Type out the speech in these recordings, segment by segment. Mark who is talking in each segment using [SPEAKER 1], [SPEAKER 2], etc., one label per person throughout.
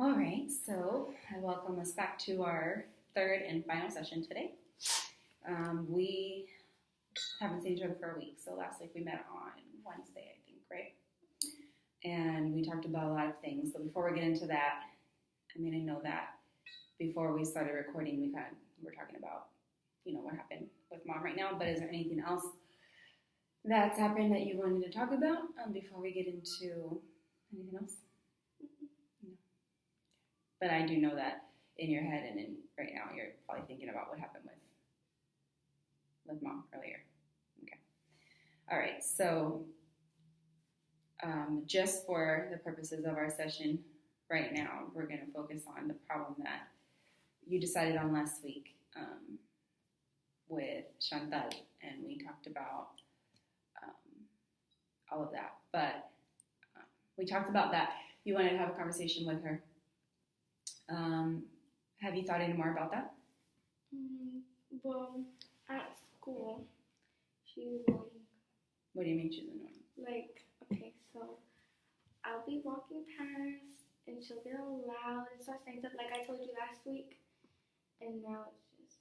[SPEAKER 1] All right, so I welcome us back to our third and final session today. We haven't seen each other for a week, so last week we met on Wednesday, I think, right? And we talked about a lot of things, but before we get into that, I know that before we started recording, we were talking about, what happened with Mom right now, but is there anything else that's happened that you wanted to talk about before we get into anything else? But I do know that in your head and right now you're probably thinking about what happened with Mom earlier. Okay. All right. So just for the purposes of our session right now, we're going to focus on the problem that you decided on last week with Chantal, and we talked about all of that. But we talked about that. You wanted to have a conversation with her. Have you thought any more about that?
[SPEAKER 2] Well, at school, she's annoying.
[SPEAKER 1] What do you mean she's annoying?
[SPEAKER 2] Okay, so I'll be walking past, and she'll get all loud and start saying stuff like I told you last week, and now it's just...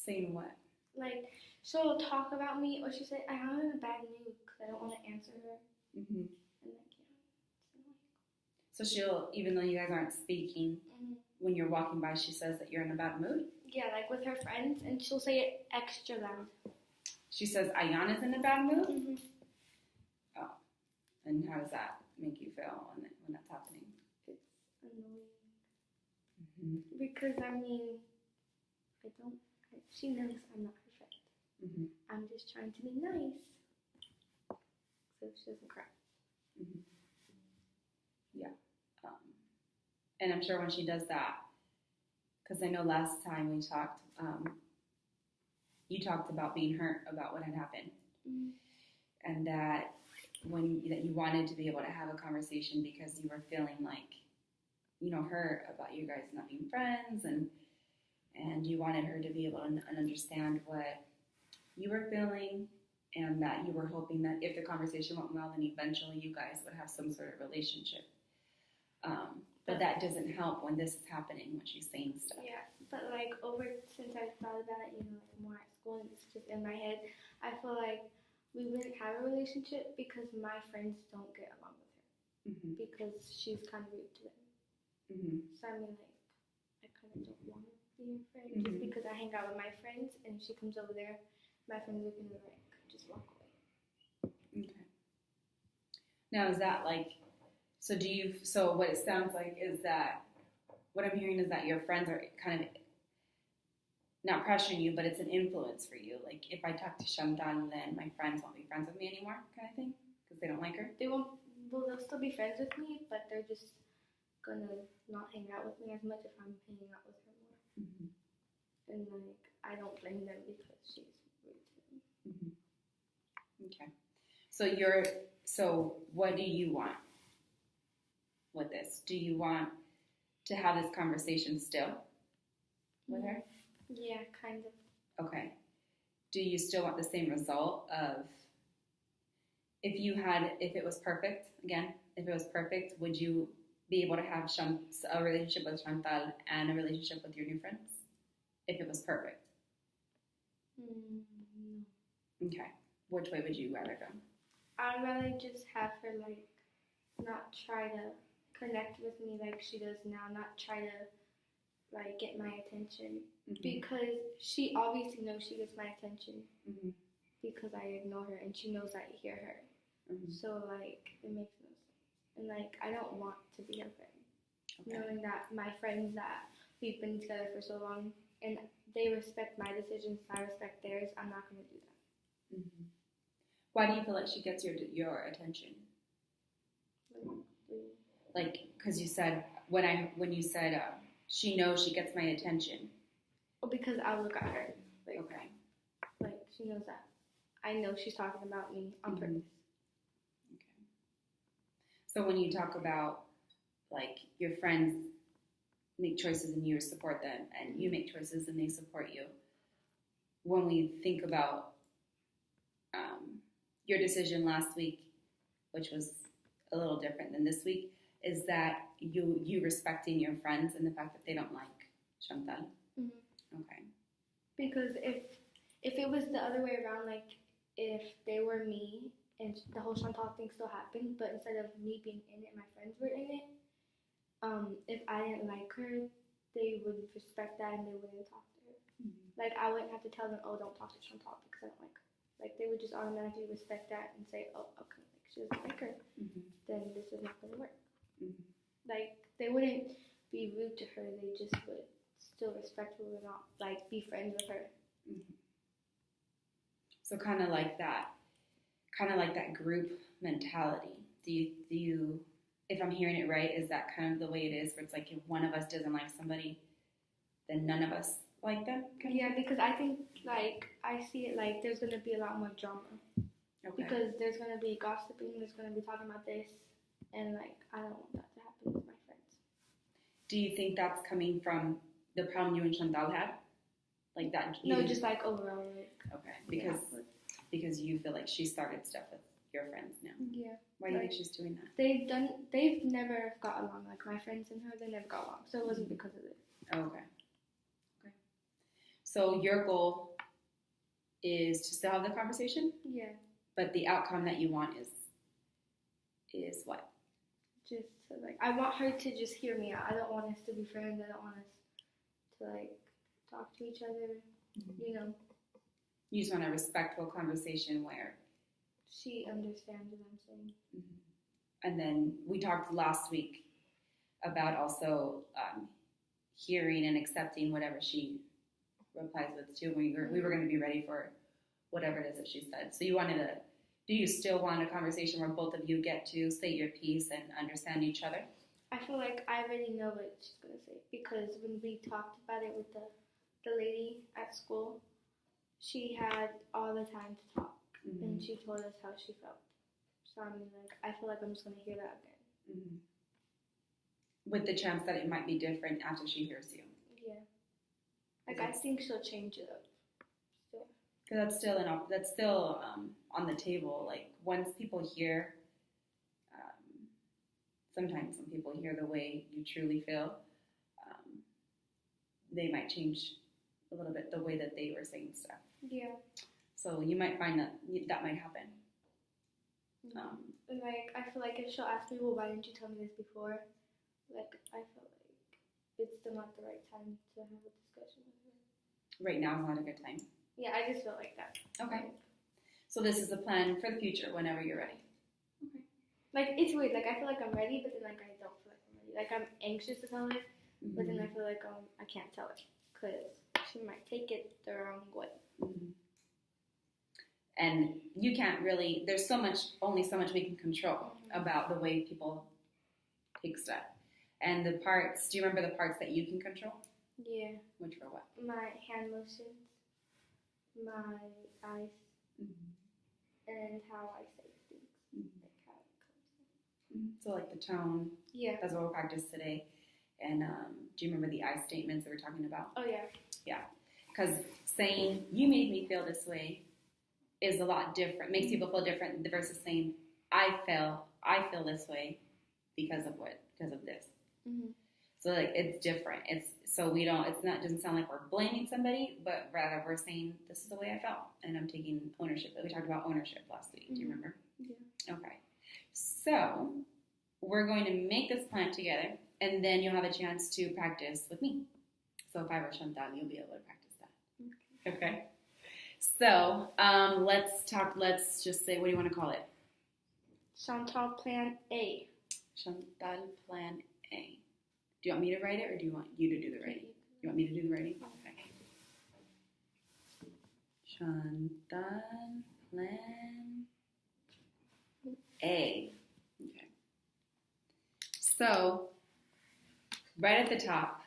[SPEAKER 1] Saying what?
[SPEAKER 2] She'll talk about me, or she'll say, I'm in a bad mood because I don't want to answer her.
[SPEAKER 1] Mm-hmm.
[SPEAKER 2] And
[SPEAKER 1] so she'll, even though you guys aren't speaking, when you're walking by, she says that you're in a bad mood?
[SPEAKER 2] Yeah, with her friends, and she'll say it extra loud.
[SPEAKER 1] She says Ayana's in a bad mood?
[SPEAKER 2] Mm-hmm.
[SPEAKER 1] Oh. And how does that make you feel when that's happening?
[SPEAKER 2] It's annoying.
[SPEAKER 1] Mm-hmm.
[SPEAKER 2] Because, she knows I'm not her friend.
[SPEAKER 1] Mm-hmm.
[SPEAKER 2] I'm just trying to be nice so she doesn't cry.
[SPEAKER 1] Mm-hmm. Yeah. And I'm sure when she does that, because I know last time we talked, you talked about being hurt about what had happened, and that that you wanted to be able to have a conversation because you were feeling hurt about you guys not being friends, and you wanted her to be able to understand what you were feeling, and that you were hoping that if the conversation went well, then eventually you guys would have some sort of relationship. But that doesn't help when this is happening, when she's saying stuff.
[SPEAKER 2] Yeah, but since I thought about it, more at school, and it's just in my head, I feel like we wouldn't have a relationship because my friends don't get along with her.
[SPEAKER 1] Mm-hmm.
[SPEAKER 2] Because she's kind of rude to them.
[SPEAKER 1] Mm-hmm.
[SPEAKER 2] So I kind of don't want to be her friend just because I hang out with my friends, and if she comes over there, my friends are going to just walk away.
[SPEAKER 1] Okay. Now is that so what it sounds like is that, what I'm hearing is that your friends are kind of not pressuring you, but it's an influence for you. Like, if I talk to Chantal, then my friends won't be friends with me anymore, kind of thing, because they don't like her?
[SPEAKER 2] They'll still be friends with me, but they're just going to not hang out with me as much if I'm hanging out with her more.
[SPEAKER 1] Mm-hmm.
[SPEAKER 2] And, I don't blame them because she's rude to them.
[SPEAKER 1] Mm-hmm. Okay. So what do you want with this? Do you want to have this conversation still with her?
[SPEAKER 2] Yeah, kind of.
[SPEAKER 1] Okay. Do you still want the same result of if it was perfect, would you be able to have a relationship with Chantal and a relationship with your new friends? If it was perfect?
[SPEAKER 2] No.
[SPEAKER 1] Okay. Which way would you rather go?
[SPEAKER 2] I'd rather just have her, not try to connect with me like she does now, not try to, get my attention. Mm-hmm. Because she obviously knows she gets my attention because I ignore her, and she knows I hear her. Mm-hmm. So, it makes no sense. And, I don't want to be her friend. Okay. Knowing that my friends that we've been together for so long, and they respect my decisions, I respect theirs, I'm not going to do that.
[SPEAKER 1] Mm-hmm. Why do you feel like she gets your attention? Because you said, when you said, she knows she gets my attention.
[SPEAKER 2] Oh, because I'll look at her.
[SPEAKER 1] Okay.
[SPEAKER 2] She knows that. I know she's talking about me on purpose.
[SPEAKER 1] Okay. So when you talk about, your friends make choices and you support them, and you make choices and they support you, when we think about your decision last week, which was a little different than this week, is that you respecting your friends and the fact that they don't like Chantal?
[SPEAKER 2] Mm-hmm.
[SPEAKER 1] Okay.
[SPEAKER 2] Because if it was the other way around, like if they were me and the whole Chantal thing still happened, but instead of me being in it, my friends were in it. If I didn't like her, they would respect that and they wouldn't talk to her. Mm-hmm. Like I wouldn't have to tell them, oh, don't talk to Chantal because I don't like her. Like they would just automatically respect that and say, oh, okay, like she doesn't like her, mm-hmm. then this is not going to work. Mm-hmm. Like they wouldn't be rude to her; they just would still respect her and not like be friends with her.
[SPEAKER 1] Mm-hmm. So kind of like that group mentality. Do you? If I'm hearing it right, is that kind of the way it is? Where it's like if one of us doesn't like somebody, then none of us like them?
[SPEAKER 2] Yeah, because I think, like, I see it like there's going to be a lot more drama. Okay. Because there's going to be gossiping, there's going to be talking about this, and, like, I don't want that to happen with my friends.
[SPEAKER 1] Do you think that's coming from the problem you and Chantal had? Like that?
[SPEAKER 2] No, just, like, overall, like.
[SPEAKER 1] Okay, because you feel like she started stuff with your friends now.
[SPEAKER 2] Yeah.
[SPEAKER 1] Why do you think she's doing that?
[SPEAKER 2] They've never got along. Like, my friends and her, they never got along. So it wasn't because of it.
[SPEAKER 1] Okay. So your goal is to still have the conversation?
[SPEAKER 2] Yeah.
[SPEAKER 1] But the outcome that you want is what?
[SPEAKER 2] Just to, like, I want her to just hear me out. I don't want us to be friends. I don't want us to, like, talk to each other, you know.
[SPEAKER 1] You just want a respectful conversation where
[SPEAKER 2] she understands what I'm saying.
[SPEAKER 1] Mm-hmm. And then we talked last week about also hearing and accepting whatever she replies with too. We were going to be ready for whatever it is that she said. So do you still want a conversation where both of you get to say your piece and understand each other?
[SPEAKER 2] I feel like I already know what she's going to say because when we talked about it with the lady at school, she had all the time to talk, mm-hmm. and she told us how she felt. So I mean, like, I feel like I'm just going to hear that again.
[SPEAKER 1] Mm-hmm. With the chance that it might be different after she hears you.
[SPEAKER 2] Yeah. Like, I think she'll change it up. Still.
[SPEAKER 1] Because that's still on the table. Like, once people hear, sometimes when people hear the way you truly feel, they might change a little bit the way that they were saying stuff.
[SPEAKER 2] Yeah.
[SPEAKER 1] So you might find that might happen.
[SPEAKER 2] And like, I feel like if she'll ask me, well, why didn't you tell me this before? Like, I feel like it's still not the right time to have a discussion with her.
[SPEAKER 1] Right now is not a good time.
[SPEAKER 2] Yeah, I just feel like that.
[SPEAKER 1] Okay. So this is the plan for the future whenever you're ready.
[SPEAKER 2] Okay. Like, it's weird. Like, I feel like I'm ready, but then, like, I don't feel like I'm ready. Like, I'm anxious to tell her, mm-hmm. but then I feel like I can't tell her because she might take it the wrong way.
[SPEAKER 1] Mm-hmm. And you can't really, there's only so much we can control mm-hmm. about the way people take stuff. And the parts, do you remember the parts that you can control?
[SPEAKER 2] Yeah.
[SPEAKER 1] Which were what?
[SPEAKER 2] My hand motions, my eyes, mm-hmm. and how I say things. Mm-hmm. Like how it comes.
[SPEAKER 1] Mm-hmm. So like the tone.
[SPEAKER 2] Yeah.
[SPEAKER 1] That's what we'll practice today. And do you remember the I statements that we're talking about?
[SPEAKER 2] Oh, yeah.
[SPEAKER 1] Yeah. Because saying, you made me feel this way is a lot different, makes people feel different versus saying, I feel this way because of this. Mm-hmm. So like it's different. Doesn't sound like we're blaming somebody, but rather we're saying this is the way I felt, and I'm taking ownership. We talked about ownership last week. Mm-hmm. Do you remember?
[SPEAKER 2] Yeah.
[SPEAKER 1] Okay. So we're going to make this plan together, and then you'll have a chance to practice with me. So if I were Chantal, you'll be able to practice that. Okay. So let's just say, what do you want to call it?
[SPEAKER 2] Chantal Plan A.
[SPEAKER 1] Chantal Plan A. Do you want me to write it, or do you want you to do the writing? You want me to do the writing? Okay. Chantal Plan A. Okay. So, right at the top,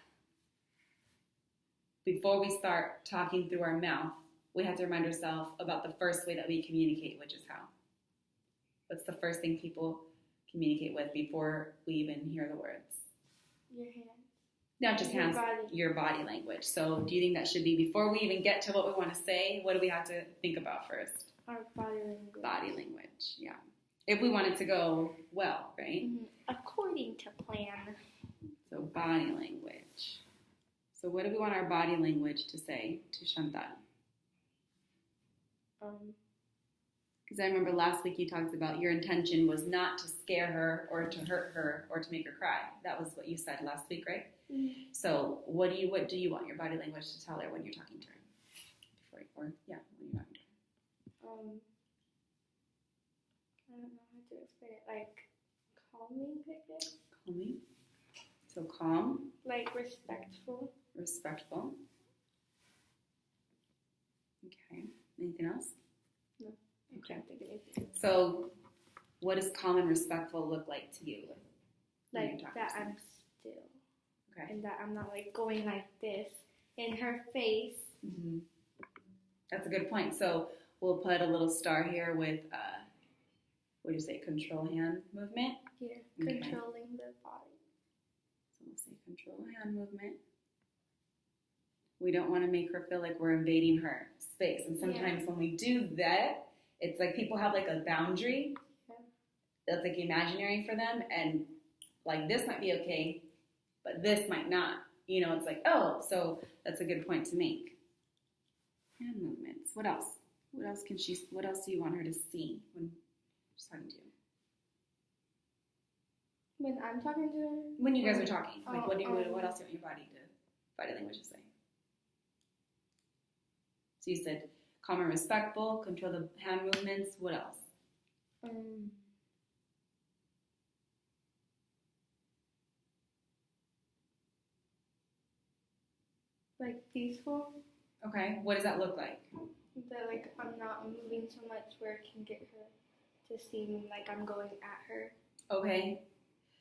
[SPEAKER 1] before we start talking through our mouth, we have to remind ourselves about the first way that we communicate, which is how? What's the first thing people communicate with before we even hear the words?
[SPEAKER 2] Your hands.
[SPEAKER 1] Not just hands, your body language. So do you think that should be, before we even get to what we want to say, what do we have to think about first?
[SPEAKER 2] Our body language.
[SPEAKER 1] Body language, yeah. If we want it to go well, right?
[SPEAKER 2] Mm-hmm. According to Plan
[SPEAKER 1] body language. So what do we want our body language to say to Chantal? Because I remember last week you talked about your intention was not to scare her or to hurt her or to make her cry. That was what you said last week, right?
[SPEAKER 2] Mm-hmm.
[SPEAKER 1] So what do you want your body language to tell her when you're talking to her? When you're talking to her.
[SPEAKER 2] I don't know how to explain it. Like calming, I guess.
[SPEAKER 1] Calming. So calm.
[SPEAKER 2] Like respectful.
[SPEAKER 1] Respectful. Okay. Anything else?
[SPEAKER 2] No. I can't think of anything.
[SPEAKER 1] So what does calm and respectful look like to you?
[SPEAKER 2] Like that I'm still.
[SPEAKER 1] Okay.
[SPEAKER 2] And that I'm not like going like this in her face.
[SPEAKER 1] Mm-hmm. That's a good point. So we'll put a little star here with, what do you say, control hand movement?
[SPEAKER 2] Yeah,
[SPEAKER 1] okay.
[SPEAKER 2] Controlling the body.
[SPEAKER 1] So we'll say control hand movement. We don't want to make her feel like we're invading her space. And sometimes when we do that, it's like people have like a boundary that's like imaginary for them. And like this might be okay, but this might not. You know, it's like, oh, so that's a good point to make. Hand movements. What else? What else do you want her to see when she's talking to you?
[SPEAKER 2] When I'm talking to her?
[SPEAKER 1] When you guys are talking. Like what else do you want your body language to say? So you said calm and respectful, control the hand movements. What else?
[SPEAKER 2] Like peaceful.
[SPEAKER 1] Okay. What does that look like?
[SPEAKER 2] That like I'm not moving so much where it can get her to seem like I'm going at her.
[SPEAKER 1] Okay.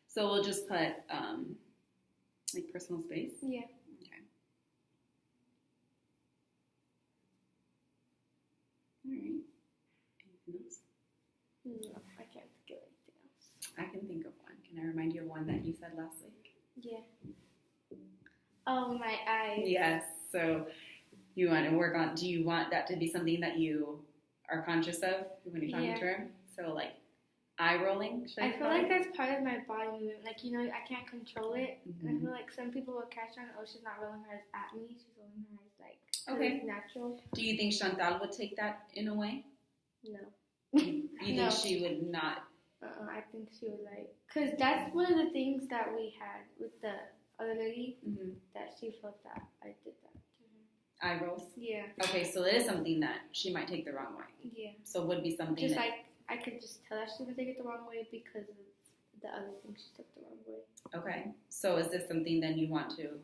[SPEAKER 1] So we'll just put like personal space.
[SPEAKER 2] Yeah.
[SPEAKER 1] Okay. All right. Anything else?
[SPEAKER 2] No, I can't think of anything else.
[SPEAKER 1] I can think of one. Can I remind you of one that you said last week?
[SPEAKER 2] Yeah. Oh, my eyes.
[SPEAKER 1] Yes. So you want to work on, do you want that to be something that you are conscious of when you're talking to her? So like eye rolling?
[SPEAKER 2] I feel like that's part of my body movement. Like, you know, I can't control it.
[SPEAKER 1] Mm-hmm.
[SPEAKER 2] And I feel like some people will catch on, oh, she's not rolling her eyes at me. She's rolling her eyes like,
[SPEAKER 1] okay.
[SPEAKER 2] It's natural.
[SPEAKER 1] Do you think Chantal would take that in a way?
[SPEAKER 2] No.
[SPEAKER 1] You think she would not?
[SPEAKER 2] I think she would like, because that's one of the things that we had with the other lady, that she felt that I did that to her.
[SPEAKER 1] Eye rolls?
[SPEAKER 2] Yeah.
[SPEAKER 1] Okay, so it is something that she might take the wrong way.
[SPEAKER 2] Yeah.
[SPEAKER 1] So it would be something
[SPEAKER 2] just like, I could just tell that she's going to take it the wrong way because of the other thing she took the wrong way.
[SPEAKER 1] Okay. So is this something then you want to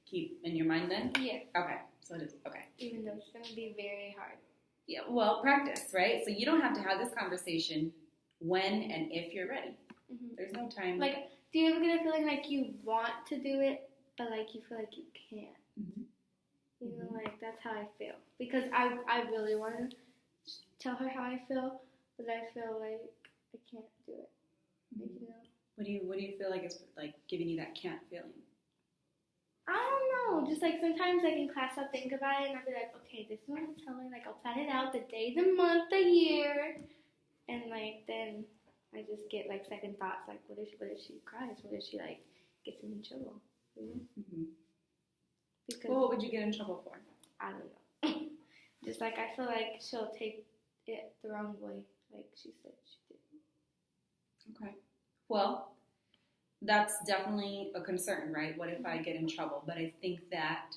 [SPEAKER 1] keep in your mind then?
[SPEAKER 2] Yeah.
[SPEAKER 1] Okay. So it is. Okay.
[SPEAKER 2] Even though it's going to be very hard.
[SPEAKER 1] Yeah. Well, practice, right? So you don't have to have this conversation when and if you're ready.
[SPEAKER 2] Mm-hmm.
[SPEAKER 1] There's no time.
[SPEAKER 2] Like, do you ever get a feeling like you want to do it, but like you feel like you can't?
[SPEAKER 1] Mm-hmm.
[SPEAKER 2] You know, like that's how I feel. Because I really want to tell her how I feel, but I feel like I can't do it. Like, you know.
[SPEAKER 1] What do you feel like is like giving you that can't feeling?
[SPEAKER 2] I don't know. Just like sometimes like in class I'll think about it and I'll be like, okay, this is what I'm telling. Like I'll plan it out, the day, the month, the year, and like then I just get like second thoughts. Like what if she cries? What if she like gets me in trouble? You know? Mm-hmm. Because
[SPEAKER 1] well, what would you get in trouble for?
[SPEAKER 2] I don't know. Just like I feel like she'll take it the wrong way, like she said she did.
[SPEAKER 1] Okay. Well, that's definitely a concern, right? What if I get in trouble? But I think that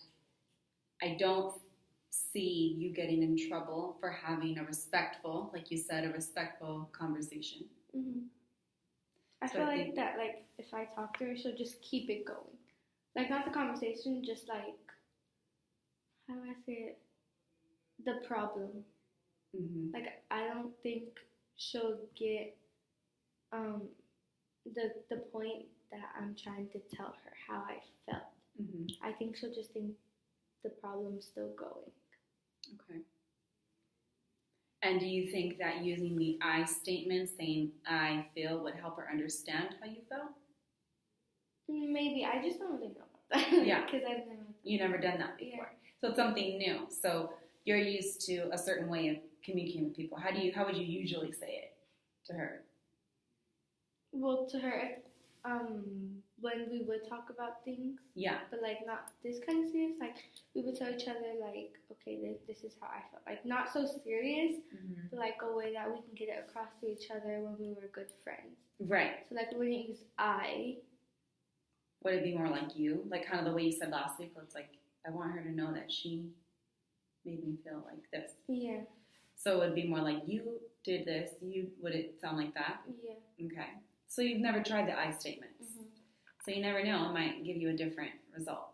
[SPEAKER 1] I don't see you getting in trouble for having a respectful, like you said, a respectful conversation.
[SPEAKER 2] Mm-hmm. I feel like that, like, if I talk to her, she'll just keep it going. Like, not the conversation, just like, how do I say it? The problem.
[SPEAKER 1] Mm-hmm.
[SPEAKER 2] Like, I don't think she'll get the point that I'm trying to tell her how I felt.
[SPEAKER 1] Mm-hmm.
[SPEAKER 2] I think she'll just think the problem's still going.
[SPEAKER 1] Okay. And do you think that using the I statement, saying I feel, would help her understand how you felt?
[SPEAKER 2] Maybe. I just don't really know about that.
[SPEAKER 1] Yeah.
[SPEAKER 2] Because
[SPEAKER 1] You've never done that before.
[SPEAKER 2] Yeah.
[SPEAKER 1] So it's something new. So you're used to a certain way of communicating with people. How would you usually say it to her?
[SPEAKER 2] Well, to her, when we would talk about things,
[SPEAKER 1] Yeah.
[SPEAKER 2] but like not this kind of serious. Like we would tell each other like, okay, this is how I felt. Like not so serious, but like a way that we can get it across to each other when we were good friends.
[SPEAKER 1] Right.
[SPEAKER 2] So like we wouldn't use I.
[SPEAKER 1] Would it be more like you? Like kind of the way you said last week, where it's like, I want her to know that she made me feel like this.
[SPEAKER 2] Yeah.
[SPEAKER 1] So it would be more like, you did this. Would it sound like that?
[SPEAKER 2] Yeah.
[SPEAKER 1] Okay. So you've never tried the I statements. So you never know. It might give you a different result.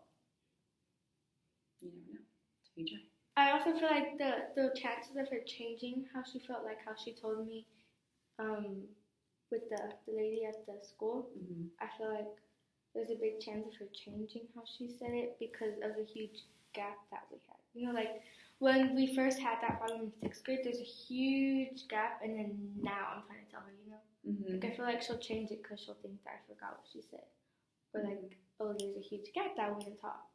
[SPEAKER 1] You never know. So you try.
[SPEAKER 2] I also feel like the chances of her changing how she felt, like how she told me with the lady at the school, I feel like there's a big chance of her changing how she said it because of the huge gap that we had. You know, like when we first had that problem in 6th grade, there's a huge gap, and then now I'm trying to tell her, you know. Like I feel like she'll change it because she'll think that I forgot what she said. Or like, oh, there's a huge gap that we didn't talk.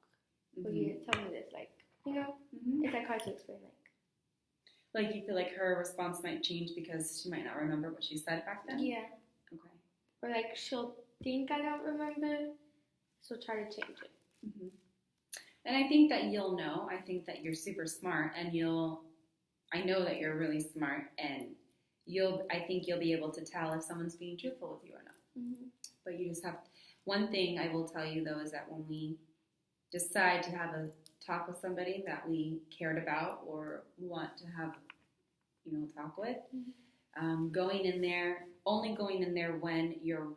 [SPEAKER 2] Or you didn't tell me this. Like, you know, it's like hard to explain.
[SPEAKER 1] Like you feel like her response might change because she might not remember what she said back then?
[SPEAKER 2] Yeah.
[SPEAKER 1] Okay.
[SPEAKER 2] Or like she'll think I don't remember, so try to change it.
[SPEAKER 1] And I think that you'll know. I think that you're super smart, and I know that you're really smart, and I think you'll be able to tell if someone's being truthful with you or not. But you just have, one thing I will tell you though is that when we decide to have a talk with somebody that we cared about or want to have, talk with, only going in there when you're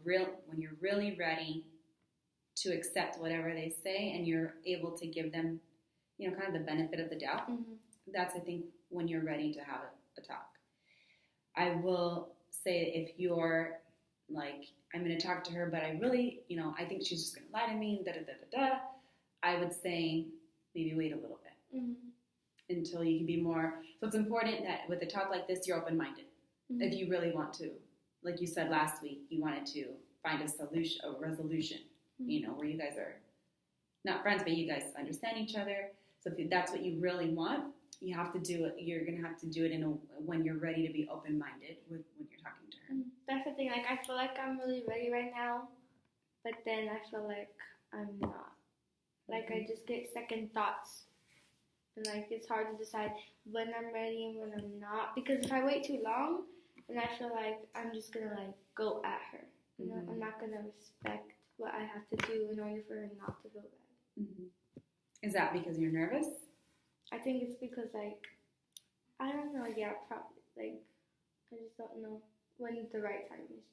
[SPEAKER 1] really ready to accept whatever they say, and you're able to give them, kind of the benefit of the doubt. That's, I think, when you're ready to have a talk. I will say if you're like, I'm going to talk to her, but I really, I think she's just going to lie to me, I would say maybe wait a little bit until you can be more. So it's important that with a talk like this, you're open-minded. If you really want to, like you said last week, you wanted to find a resolution, where you guys are not friends, but you guys understand each other. So if that's what you really want, you have to do it. You're going to have to do it when you're ready to be open-minded when you're talking to her.
[SPEAKER 2] That's the thing. Like, I feel like I'm really ready right now, but then I feel like I'm not. Like, I just get second thoughts. And, like, it's hard to decide when I'm ready and when I'm not. Because if I wait too long, then I feel like I'm just going to, like, go at her. You know, I'm not going to respect what I have to do in order for her not to feel bad.
[SPEAKER 1] Is that because you're nervous?
[SPEAKER 2] I think it's because, like, I don't know. Yeah, probably. Like, I just don't know when the right time is,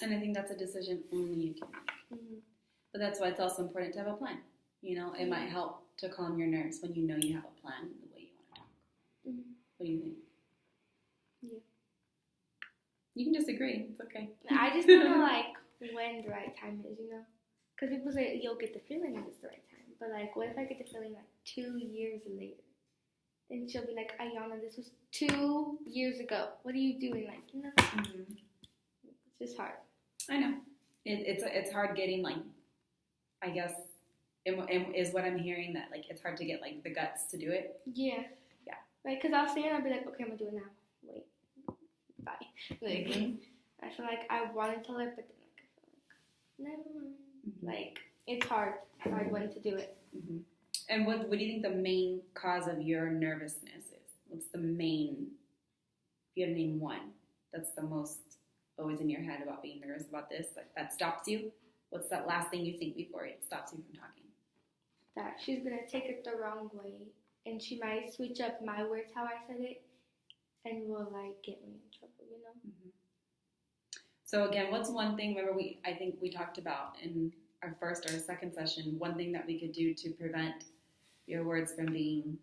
[SPEAKER 1] And I think that's a decision only you can make. But that's why it's also important to have a plan. It might help to calm your nerves when you know you have a plan the way you want to talk. What do you think?
[SPEAKER 2] Yeah.
[SPEAKER 1] You can disagree. It's okay.
[SPEAKER 2] I just don't know, like, when the right time is, Because people say you'll get the feeling when it's the right time. But, like, what if I get the feeling, like, 2 years later? And she'll be like, Ayana, this was 2 years ago. What are you doing? Like, It's just hard.
[SPEAKER 1] I know. It's hard getting, like, I guess, is what I'm hearing, that, like, it's hard to get, like, the guts to do it.
[SPEAKER 2] Yeah.
[SPEAKER 1] Yeah.
[SPEAKER 2] Like, because I'll say it and I'll be like, okay, I'm going to do it now. Wait. Bye. Like, I feel like I want to tell her, but then, like, I feel like, never mind. Like, it's hard when to do it.
[SPEAKER 1] And what do you think the main cause of your nervousness is? What's the main, if you had to name one, that's the most always in your head about being nervous about this, like, that stops you? What's that last thing you think before it stops you from talking?
[SPEAKER 2] That she's going to take it the wrong way, and she might switch up my words how I said it, and will, like, get me in trouble,
[SPEAKER 1] So again, what's one thing, remember I think we talked about in our first or second session, one thing that we could do to prevent your words from being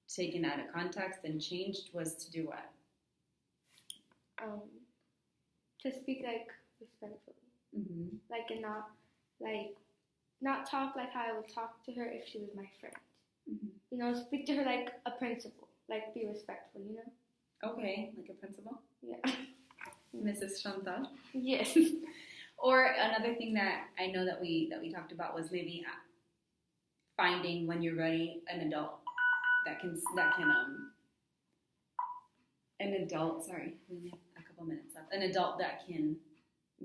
[SPEAKER 1] taken out of context and changed was to do what?
[SPEAKER 2] To speak, like, respectfully. Like, and not talk like how I would talk to her if she was my friend. Speak to her like a principal. Like, be respectful,
[SPEAKER 1] Okay, like a principal?
[SPEAKER 2] Yeah.
[SPEAKER 1] Mrs. Chantal?
[SPEAKER 2] Yes.
[SPEAKER 1] Or another thing that I know that we talked about was maybe finding, when you're ready, an adult sorry, we have a couple minutes left. An adult that can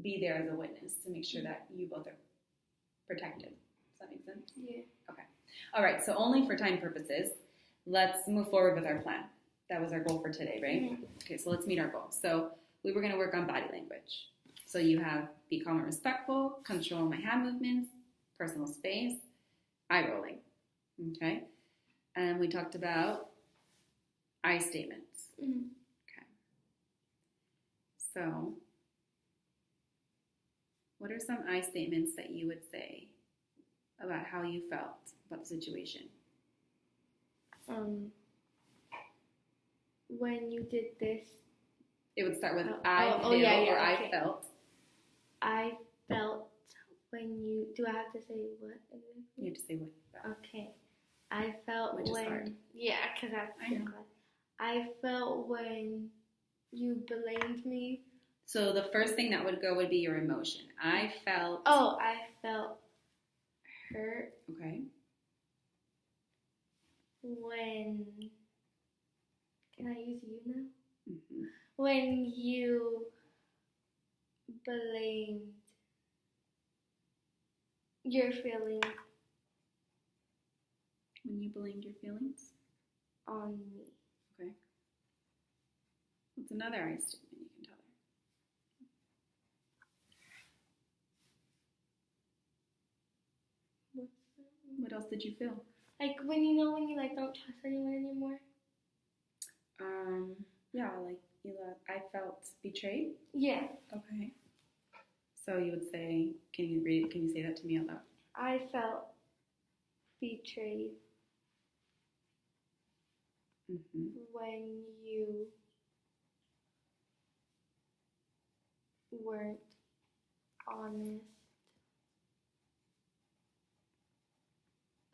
[SPEAKER 1] be there as a witness to make sure that you both are protected. Does that make sense?
[SPEAKER 2] Yeah.
[SPEAKER 1] Okay. All right. So only for time purposes, let's move forward with our plan. That was our goal for today, right?
[SPEAKER 2] Mm-hmm.
[SPEAKER 1] Okay. So let's meet our goal. So we were going to work on body language. So you have be calm and respectful, control my hand movements, personal space, eye rolling. Okay. And we talked about I statements.
[SPEAKER 2] Mm-hmm.
[SPEAKER 1] Okay. So what are some I statements that you would say about how you felt about the situation?
[SPEAKER 2] When you did this,
[SPEAKER 1] it would start with
[SPEAKER 2] I feel
[SPEAKER 1] or I
[SPEAKER 2] okay.
[SPEAKER 1] felt.
[SPEAKER 2] I felt when you. Do I have to say what?
[SPEAKER 1] You have to say what you felt.
[SPEAKER 2] Okay. I felt
[SPEAKER 1] Which
[SPEAKER 2] when.
[SPEAKER 1] Is hard.
[SPEAKER 2] Yeah, because
[SPEAKER 1] I know.
[SPEAKER 2] I felt when you blamed me.
[SPEAKER 1] So the first thing that would go would be your emotion. I felt.
[SPEAKER 2] Oh, I felt hurt.
[SPEAKER 1] Okay.
[SPEAKER 2] When. Can I use you now?
[SPEAKER 1] Mm-hmm.
[SPEAKER 2] When you blamed your feelings
[SPEAKER 1] When you blamed your feelings
[SPEAKER 2] on me.
[SPEAKER 1] Okay. What's another I statement you can tell her? What else did you feel?
[SPEAKER 2] Like when you like don't trust anyone anymore.
[SPEAKER 1] Yeah, like I felt betrayed.
[SPEAKER 2] Yeah.
[SPEAKER 1] Okay. So you would say, can you read it? Can you say that to me out loud?
[SPEAKER 2] I felt betrayed when you weren't honest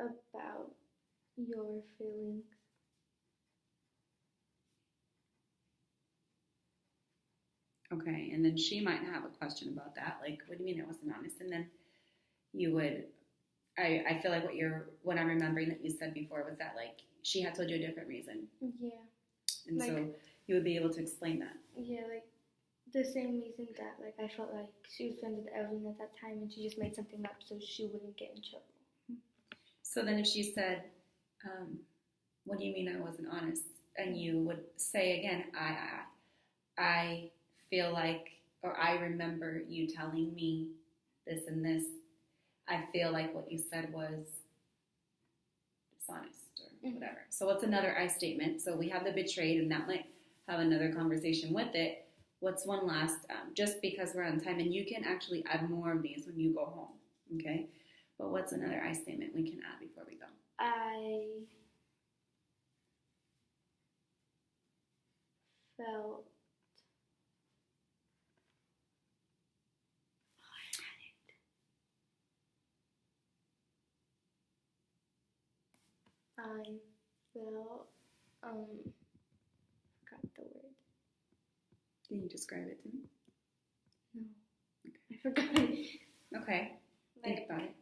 [SPEAKER 2] about your feelings.
[SPEAKER 1] Okay, and then she might have a question about that. Like, what do you mean it wasn't honest? And then you would, I feel like what I'm remembering that you said before was that, like, she had told you a different reason.
[SPEAKER 2] Yeah.
[SPEAKER 1] And like, so you would be able to explain that.
[SPEAKER 2] Yeah, like, the same reason that, like, I felt like she was friends with Evelyn at that time and she just made something up so she wouldn't get in trouble.
[SPEAKER 1] So then if she said, what do you mean I wasn't honest? And you would say again, I feel like, or I remember you telling me this and this. I feel like what you said was dishonest or whatever. So what's another I statement? So we have the betrayed, and that might have another conversation with it. What's one last, just because we're on time, and you can actually add more of these when you go home, okay? But what's another I statement we can add before we go?
[SPEAKER 2] I felt forgot the word.
[SPEAKER 1] Can you describe it to me?
[SPEAKER 2] No. Okay. I forgot it.
[SPEAKER 1] Okay. Think about it.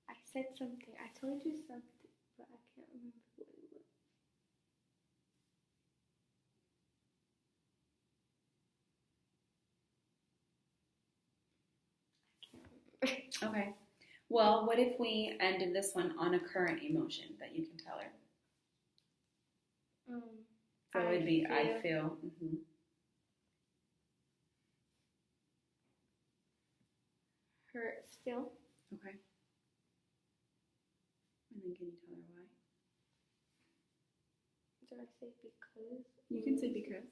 [SPEAKER 2] I said something. I told you something, but I can't remember what it was. I can't remember.
[SPEAKER 1] Okay. Well, what if we ended this one on a current emotion that you can tell her? So it would be, I feel.
[SPEAKER 2] Hurt still.
[SPEAKER 1] Okay. And then can you tell her why?
[SPEAKER 2] Did I say because?
[SPEAKER 1] You can say because.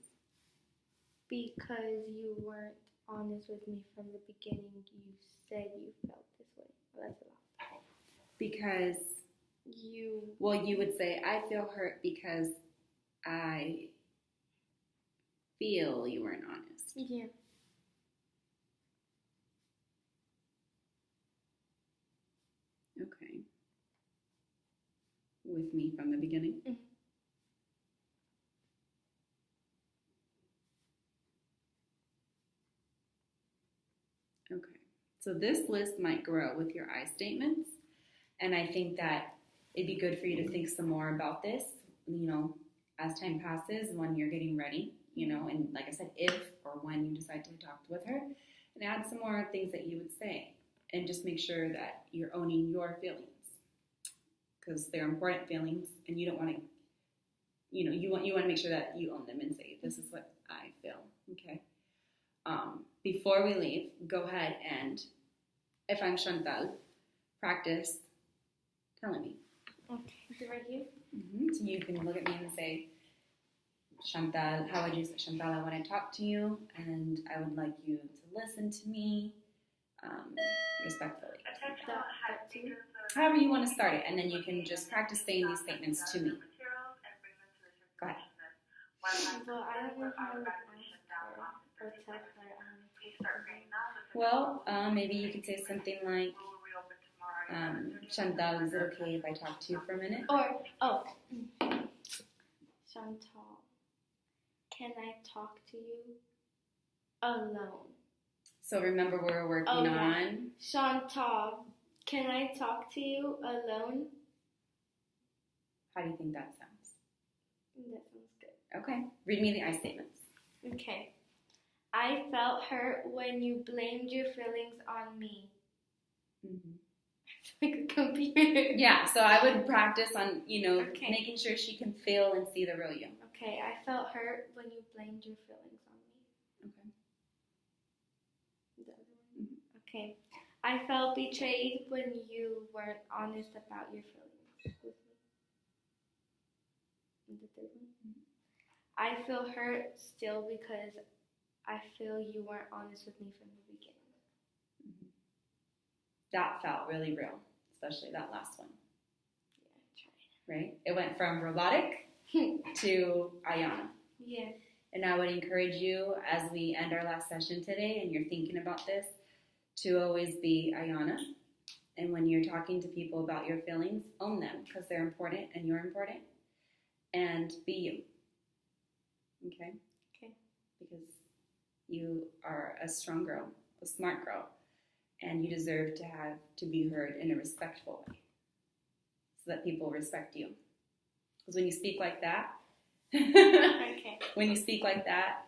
[SPEAKER 2] Because you weren't honest with me from the beginning. You said you felt this way. Well, that's a lot.
[SPEAKER 1] Because you would say, I feel hurt because I feel you weren't honest.
[SPEAKER 2] Yeah.
[SPEAKER 1] Okay. With me from the beginning?
[SPEAKER 2] Mm-hmm.
[SPEAKER 1] Okay. So this list might grow with your I statements. And I think that it'd be good for you to think some more about this, as time passes, when you're getting ready, and like I said, if or when you decide to talk with her, and add some more things that you would say, and just make sure that you're owning your feelings, because they're important feelings, and you don't want to, you want to make sure that you own them and say, this is what I feel. Okay. Before we leave, go ahead and, if I'm Chantal, practice telling me.
[SPEAKER 2] Okay. Is it right here?
[SPEAKER 1] So you can look at me and say, Chantal, how would you say, Chantal, I want to talk to you, and I would like you to listen to me respectfully. However you want to start it, and then you can just practice saying these statements to me. Go ahead.
[SPEAKER 2] Well, I don't know how to ask her or tell her.
[SPEAKER 1] Well, maybe you could say something like, Chantal, is it okay if I talk to you for a minute?
[SPEAKER 2] Or, Chantal, can I talk to you alone?
[SPEAKER 1] So remember, we're working on...
[SPEAKER 2] Chantal, can I talk to you alone?
[SPEAKER 1] How do you think that sounds?
[SPEAKER 2] That sounds good.
[SPEAKER 1] Okay. Read me the I statements.
[SPEAKER 2] Okay. I felt hurt when you blamed your feelings on me. It's like a computer.
[SPEAKER 1] Yeah, so I would practice on, making sure she can feel and see the real you.
[SPEAKER 2] Okay, I felt hurt when you blamed your feelings on me.
[SPEAKER 1] Okay.
[SPEAKER 2] The other one? Okay. I felt betrayed when you weren't honest about your feelings with me. And the third one? I feel hurt still because I feel you weren't honest with me from the beginning.
[SPEAKER 1] That felt really real, especially that last one.
[SPEAKER 2] Yeah, I tried.
[SPEAKER 1] Right? It went from robotic to Ayana.
[SPEAKER 2] Yeah.
[SPEAKER 1] And I would encourage you, as we end our last session today and you're thinking about this, to always be Ayana. And when you're talking to people about your feelings, own them, because they're important and you're important. And be you. Okay?
[SPEAKER 2] Okay.
[SPEAKER 1] Because you are a strong girl, a smart girl, and you deserve to be heard in a respectful way, so that people respect you. Because when you speak like that, when you speak like that,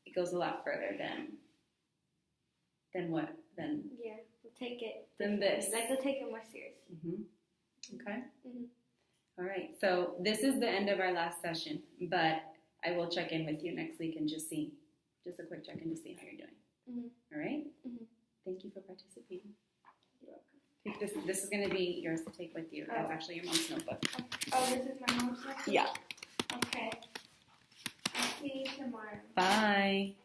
[SPEAKER 1] it goes a lot further than what?
[SPEAKER 2] Yeah, we'll take it.
[SPEAKER 1] Than this.
[SPEAKER 2] Like, we'll take it more serious.
[SPEAKER 1] Okay. All right. So this is the end of our last session, but I will check in with you next week and just a quick check-in to see how you're doing. All right? Thank you for participating.
[SPEAKER 2] You're welcome.
[SPEAKER 1] This is going to be yours to take with you. That's actually your mom's notebook.
[SPEAKER 2] Oh, this is my mom's notebook?
[SPEAKER 1] Yeah.
[SPEAKER 2] Okay. I'll see you tomorrow.
[SPEAKER 1] Bye.